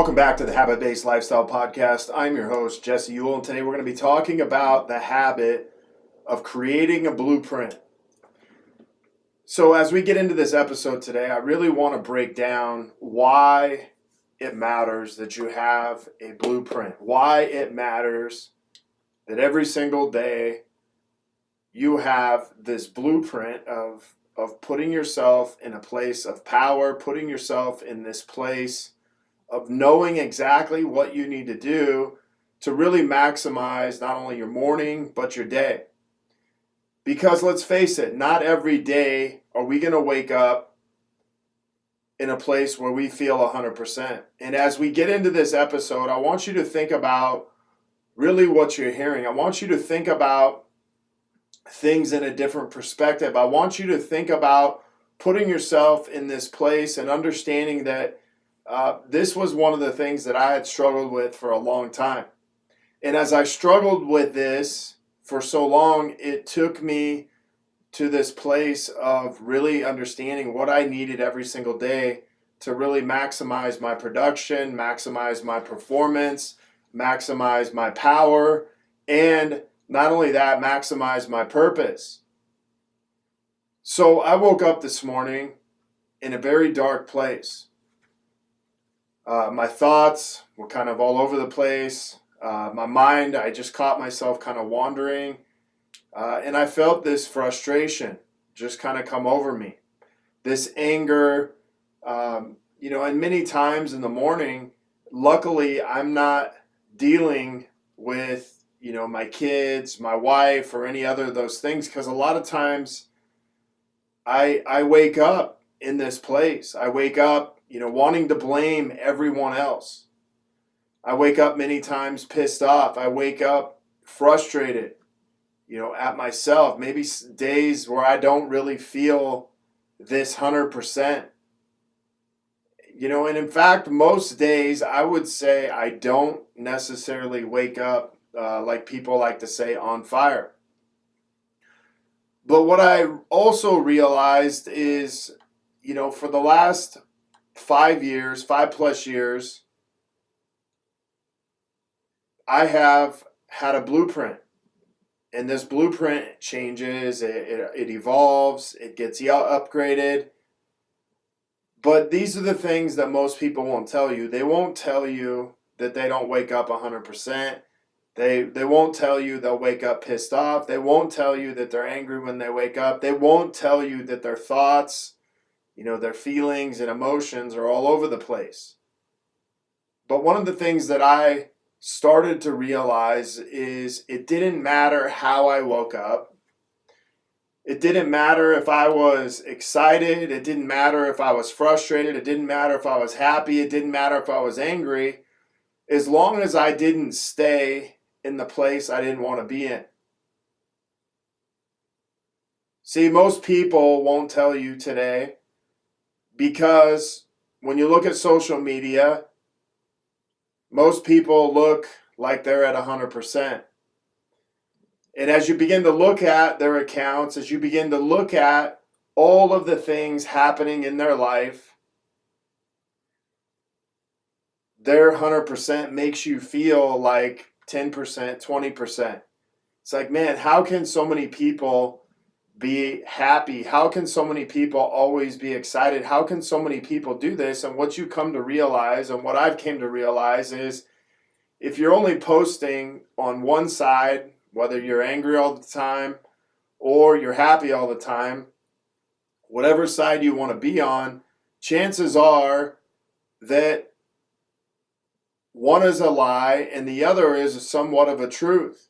Welcome back to the Habit-Based Lifestyle Podcast. I'm your host, Jesse Ewell, and today we're going to be talking about the habit of creating a blueprint. So as we get into this episode today, I really want to break down why it matters that you have a blueprint, why it matters that every single day you have this blueprint of putting yourself in a place of power, putting yourself in this place of knowing exactly what you need to do to really maximize not only your morning, but your day. Because let's face it, not every day are we going to wake up in a place where we feel 100%. And as we get into this episode, I want you to think about really what you're hearing. I want you to think about things in a different perspective. I want you to think about putting yourself in this place and understanding that this was one of the things that I had struggled with for a long time. And as I struggled with this for so long, it took me to this place of really understanding what I needed every single day to really maximize my production, maximize my performance, maximize my power, and not only that, maximize my purpose. So I woke up this morning in a very dark place. My thoughts were kind of all over the place. My mind, I just caught myself kind of wandering. And I felt this frustration just kind of come over me. This anger, and many times in the morning, luckily I'm not dealing with, my kids, my wife, or any other of those things. Because a lot of times I wake up in this place. I wake up wanting to blame everyone else. I wake up many times pissed off. I wake up frustrated, at myself. Maybe days where I don't really feel this 100%. And in fact, most days I would say I don't necessarily wake up, like people like to say, on fire. But what I also realized is, for the last 5+ years, I have had a blueprint. And this blueprint changes, it evolves, it gets upgraded. But these are the things that most people won't tell you. They won't tell you that they don't wake up 100%. They won't tell you they'll wake up pissed off. They won't tell you that they're angry when they wake up. They won't tell you that their thoughts, their feelings and emotions are all over the place. But one of the things that I started to realize is it didn't matter how I woke up. It didn't matter if I was excited. It didn't matter if I was frustrated. It didn't matter if I was happy. It didn't matter if I was angry. As long as I didn't stay in the place I didn't want to be in. See, most people won't tell you today, because when you look at social media, most people look like they're at 100%. And as you begin to look at their accounts, as you begin to look at all of the things happening in their life, their 100% makes you feel like 10%, 20%. It's like, man, how can so many people be happy? How can so many people always be excited? How can so many people do this? And what you come to realize, and what I've came to realize, is if you're only posting on one side, whether you're angry all the time or you're happy all the time, whatever side you want to be on, chances are that one is a lie and the other is somewhat of a truth.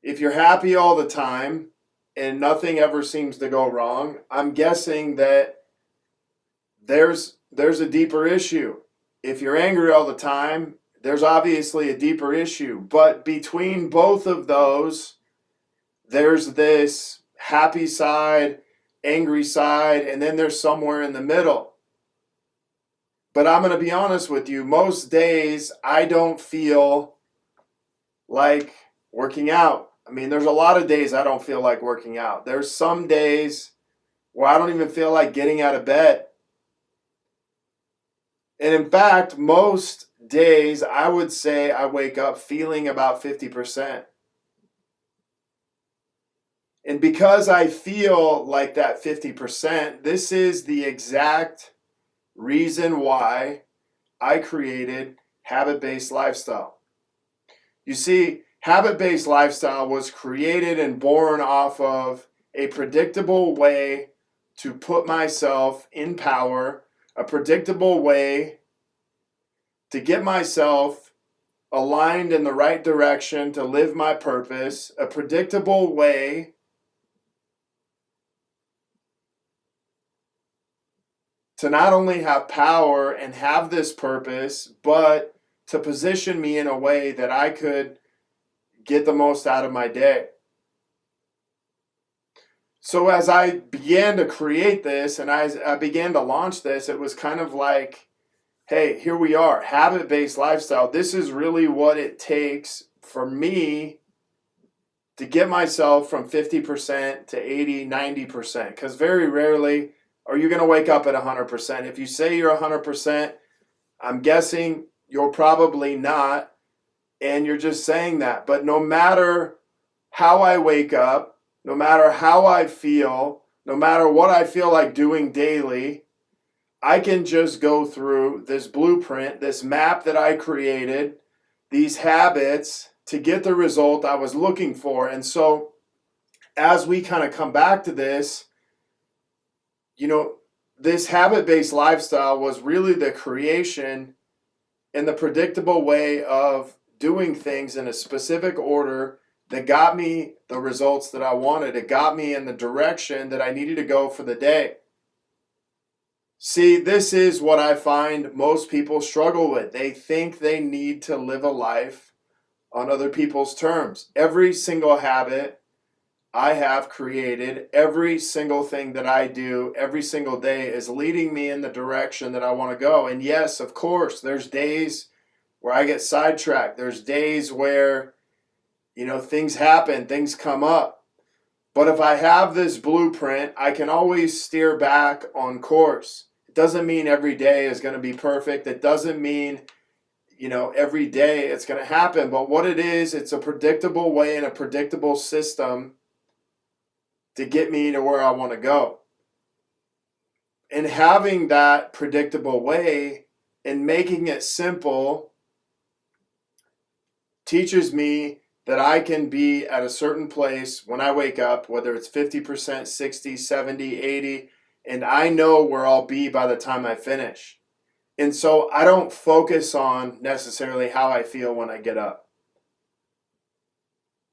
If you're happy all the time and nothing ever seems to go wrong, I'm guessing that there's a deeper issue. If you're angry all the time, there's obviously a deeper issue. But between both of those, there's this happy side, angry side, and then there's somewhere in the middle. But I'm going to be honest with you, most days I don't feel like working out. I mean, there's a lot of days I don't feel like working out. There's some days where I don't even feel like getting out of bed. And in fact, most days I would say I wake up feeling about 50%. And because I feel like that 50%, this is the exact reason why I created habit-based lifestyle. You see, habit-based lifestyle was created and born off of a predictable way to put myself in power, a predictable way to get myself aligned in the right direction to live my purpose, a predictable way to not only have power and have this purpose, but to position me in a way that I could get the most out of my day. So as I began to create this and I began to launch this, it was kind of like, hey, here we are, habit-based lifestyle. This is really what it takes for me to get myself from 50% to 80, 90%. Because very rarely are you going to wake up at 100%. If you say you're 100%, I'm guessing you're probably not, and you're just saying that. But no matter how I wake up, no matter how I feel, no matter what I feel like doing daily, I can just go through this blueprint, this map that I created, these habits to get the result I was looking for. And so as we kind of come back to this, this habit-based lifestyle was really the creation and the predictable way of doing things in a specific order that got me the results that I wanted. It got me in the direction that I needed to go for the day. See, this is what I find most people struggle with. They think they need to live a life on other people's terms. Every single habit I have created, every single thing that I do every single day is leading me in the direction that I want to go. And yes, of course, there's days where I get sidetracked. There's days where, things happen, things come up. But if I have this blueprint, I can always steer back on course. It doesn't mean every day is going to be perfect. It doesn't mean, every day it's going to happen. But what it is, it's a predictable way and a predictable system to get me to where I want to go. And having that predictable way and making it simple teaches me that I can be at a certain place when I wake up, whether it's 50%, 60, 70, 80, and I know where I'll be by the time I finish. And so I don't focus on necessarily how I feel when I get up.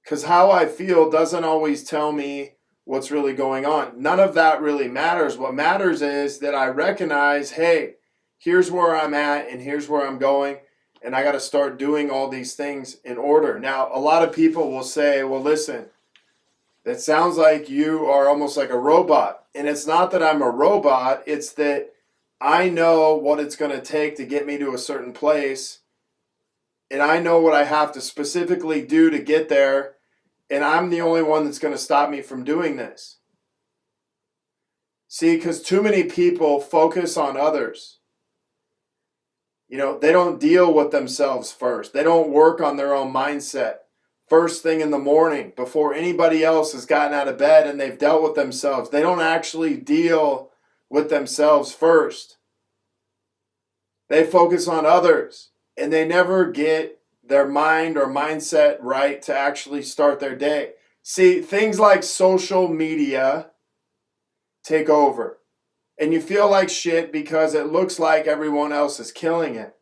Because how I feel doesn't always tell me what's really going on. None of that really matters. What matters is that I recognize, hey, here's where I'm at and here's where I'm going, and I got to start doing all these things in order. Now, a lot of people will say, well, listen, that sounds like you are almost like a robot. And it's not that I'm a robot, it's that I know what it's going to take to get me to a certain place, and I know what I have to specifically do to get there. And I'm the only one that's going to stop me from doing this. See, because too many people focus on others. They don't deal with themselves first. They don't work on their own mindset. First thing in the morning, before anybody else has gotten out of bed and they've dealt with themselves, they don't actually deal with themselves first. They focus on others, and they never get their mind or mindset right to actually start their day. See, things like social media take over, and you feel like shit because it looks like everyone else is killing it.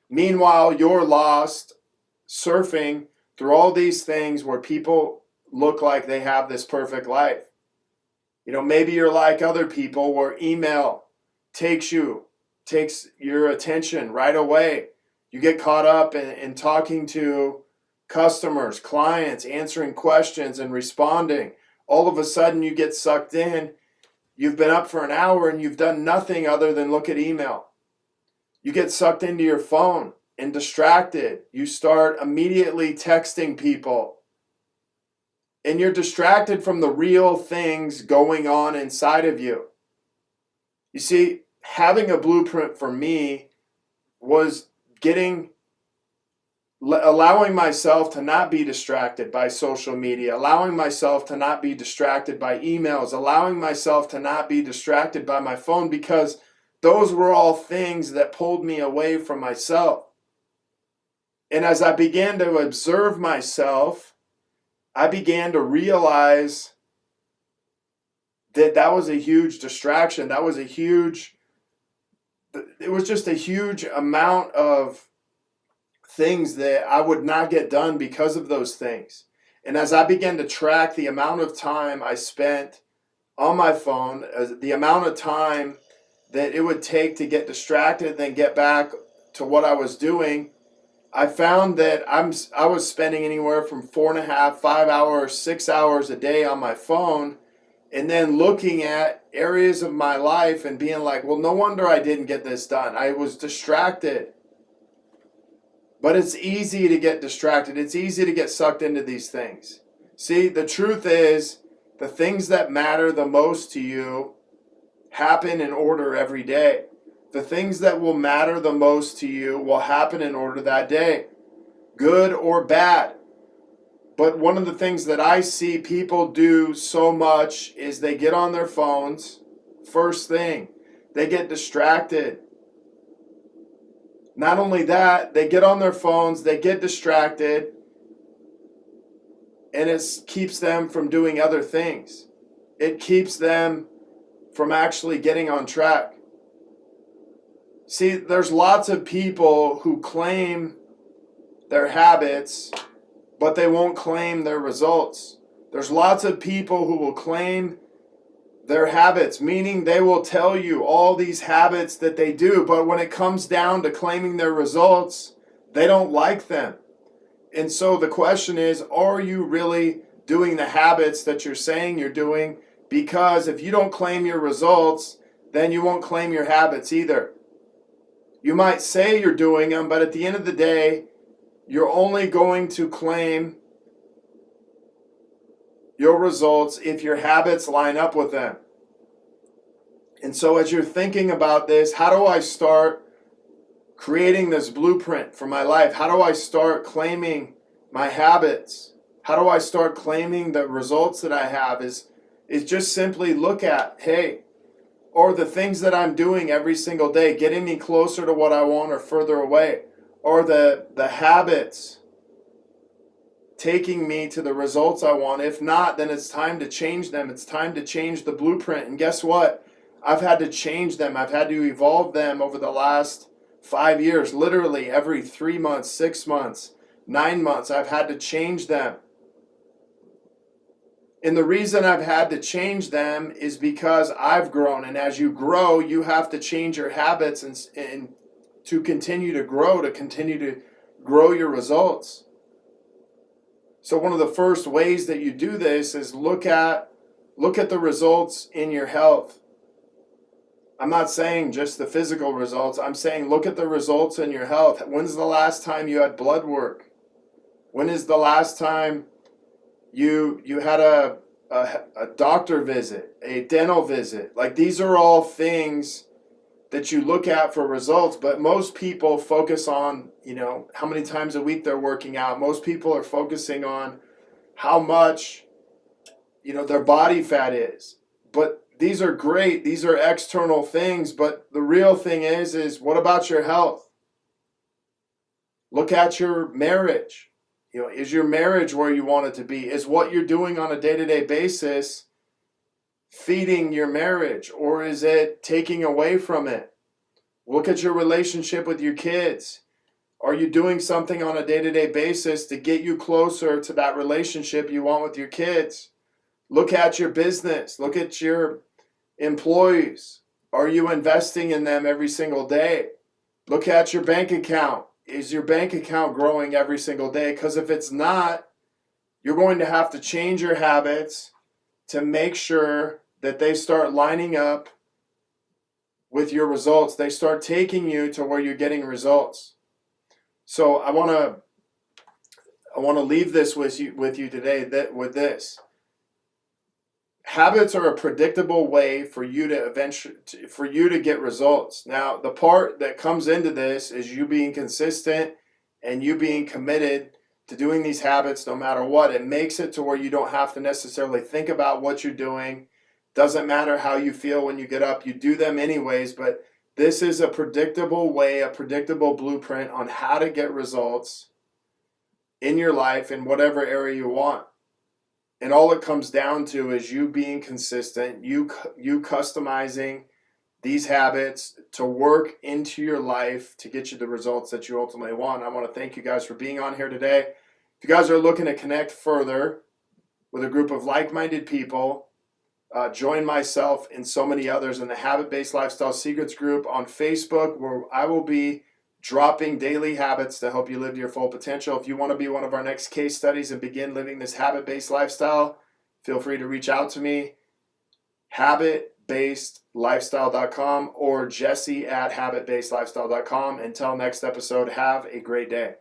Meanwhile, you're lost surfing through all these things where people look like they have this perfect life. Maybe you're like other people where email takes your attention right away. You get caught up in talking to customers, clients, answering questions and responding. All of a sudden you get sucked in. You've been up for an hour and you've done nothing other than look at email. You get sucked into your phone and distracted. You start immediately texting people. And you're distracted from the real things going on inside of you. You see, having a blueprint for me was allowing myself to not be distracted by social media, allowing myself to not be distracted by emails, allowing myself to not be distracted by my phone, because those were all things that pulled me away from myself. And as I began to observe myself, I began to realize that was a huge distraction. It was just a huge amount of things that I would not get done because of those things. And as I began to track the amount of time I spent on my phone, the amount of time that it would take to get distracted and then get back to what I was doing, I found that I was spending anywhere from 4.5, 5 hours, 6 hours a day on my phone, and then looking at areas of my life and being like, well, no wonder I didn't get this done. I was distracted. But it's easy to get distracted. It's easy to get sucked into these things. See, the truth is, the things that matter the most to you happen in order every day. The things that will matter the most to you will happen in order that day, good or bad. But one of the things that I see people do so much is they get on their phones. First thing, they get distracted. Not only that, they get on their phones, they get distracted, and it keeps them from doing other things. It keeps them from actually getting on track. See, there's lots of people who claim their habits, but they won't claim their results. There's lots of people who will claim their habits, meaning they will tell you all these habits that they do, but when it comes down to claiming their results, they don't like them. And so the question is, are you really doing the habits that you're saying you're doing? Because if you don't claim your results, then you won't claim your habits either. You might say you're doing them, but at the end of the day, you're only going to claim your results if your habits line up with them. And so as you're thinking about this, how do I start creating this blueprint for my life? How do I start claiming my habits? How do I start claiming the results that I have? Is just simply look at, hey, are the things that I'm doing every single day getting me closer to what I want or further away? Or the habits taking me to the results I want? If not, then it's time to change them. It's time to change the blueprint. And guess what? I've had to change them. I've had to evolve them over the last 5 years. Literally every 3 months, 6 months, 9 months, I've had to change them. And the reason I've had to change them is because I've grown. And as you grow, you have to change your habits and to continue to grow your results. So one of the first ways that you do this is look at the results in your health. I'm not saying just the physical results. I'm saying look at the results in your health. When's the last time you had blood work? When is the last time you had a doctor visit, a dental visit? Like, these are all things that you look at for results, but most people focus on, how many times a week they're working out. Most people are focusing on how much, their body fat is. But these are great. These are external things, but the real thing is what about your health? Look at your marriage. Is your marriage where you want it to be? Is what you're doing on a day-to-day basis feeding your marriage, or is it taking away from it? Look at your relationship with your kids. Are you doing something on a day-to-day basis to get you closer to that relationship you want with your kids? Look at your business. Look at your employees. Are you investing in them every single day? Look at your bank account. Is your bank account growing every single day? Because if it's not, you're going to have to change your habits to make sure that they start lining up with your results. They start taking you to where you're getting results. So I want to leave this with you today with this. habits are a predictable way for you to get results. Now, the part that comes into this is you being consistent and you being committed to doing these habits no matter what. It makes it to where you don't have to necessarily think about what you're doing. Doesn't matter how you feel when you get up, you do them anyways. But this is a predictable way, a predictable blueprint on how to get results in your life in whatever area you want. And all it comes down to is you being consistent, you customizing these habits to work into your life to get you the results that you ultimately want. I want to thank you guys for being on here today. If you guys are looking to connect further with a group of like-minded people, join myself and so many others in the Habit-Based Lifestyle Secrets group on Facebook, where I will be dropping daily habits to help you live to your full potential. If you want to be one of our next case studies and begin living this habit-based lifestyle, feel free to reach out to me, habitbasedlifestyle.com or jesse@habitbasedlifestyle.com. Until next episode, have a great day.